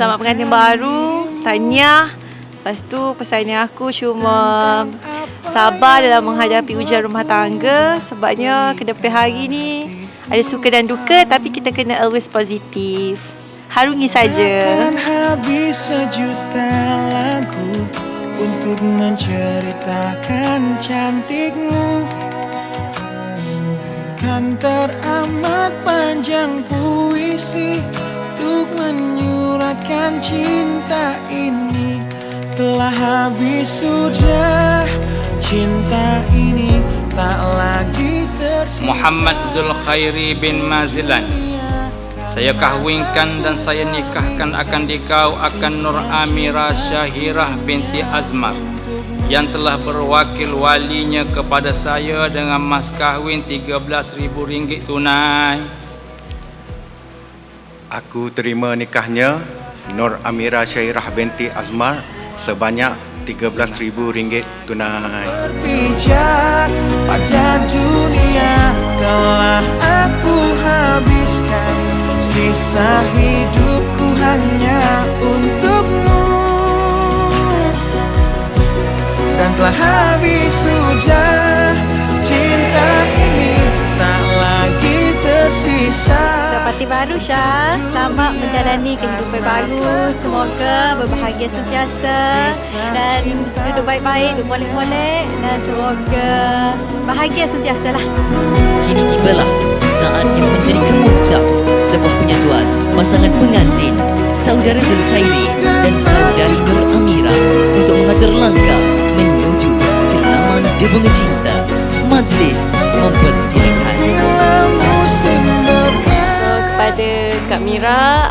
selamat pengantin baru, tahniah. Lepas tu pesannya aku cuma sabar dalam menghadapi ujian rumah tangga. Sebabnya kedepan hari ni ada suka dan duka, tapi kita kena always positif. Harungi saja. Akan habis sejuta lagu untuk menceritakan cantikmu. Kan teramat panjang puisi untuk menyuratkan cinta ini. Telah habis sudah cinta ini, tak lagi tersisa. Muhammad Zulkhairi bin Mazilan, saya kahwinkan dan saya nikahkan akan dikau akan Nur Amirah Syahirah binti Azmar yang telah berwakil walinya kepada saya dengan mas kahwin RM13,000 tunai. Aku terima nikahnya Nur Amirah Syahirah binti Azmar sebanyak RM13,000 tunai. Berpijak pada dunia telah aku habiskan, sisa hidupku hanya untukmu. Dan telah habis sudah cinta ini, tak lagi tersisa. Selamat baru Syah, selamat menjalani kehidupan baru. Semoga berbahagia sentiasa dan duduk baik-baik, duduk molek-molek, dan semoga bahagia sentiasa lah. Kini tibalah saat yang menjadi kemuncak sebuah penyatuan pasangan pengantin saudara Zulkhairi dan saudari Nur Amirah untuk mengatur langkah menuju ke laman bunga cinta. Majlis mempersilakan. Kepada Kak Mira,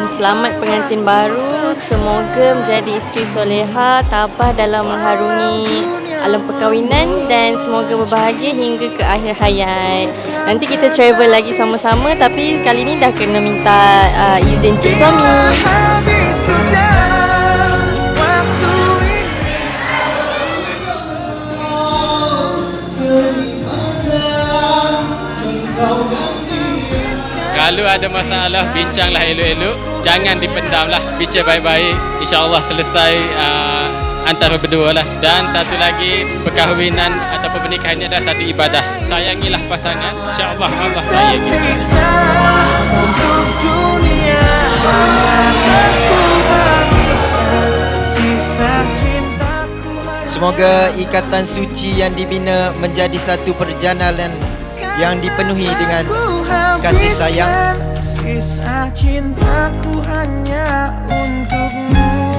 selamat pengantin baru. Semoga menjadi isteri soleha, tabah dalam mengharungi alam perkahwinan dan semoga berbahagia hingga ke akhir hayat. Nanti kita travel lagi sama-sama, tapi kali ni dah kena minta izin cik suami. Kalau ada masalah, bincanglah elok-elok. Jangan dipendamlah, bincang baik-baik. InsyaAllah selesai antara berdua lah. Dan satu lagi, perkahwinan ataupun pernikahan ini adalah satu ibadah. Sayangilah pasangan, insyaAllah Allah sayangi. Semoga ikatan suci yang dibina menjadi satu perjalanan yang dipenuhi dengan kasih sayang. Sisa cintaku hanya untukmu.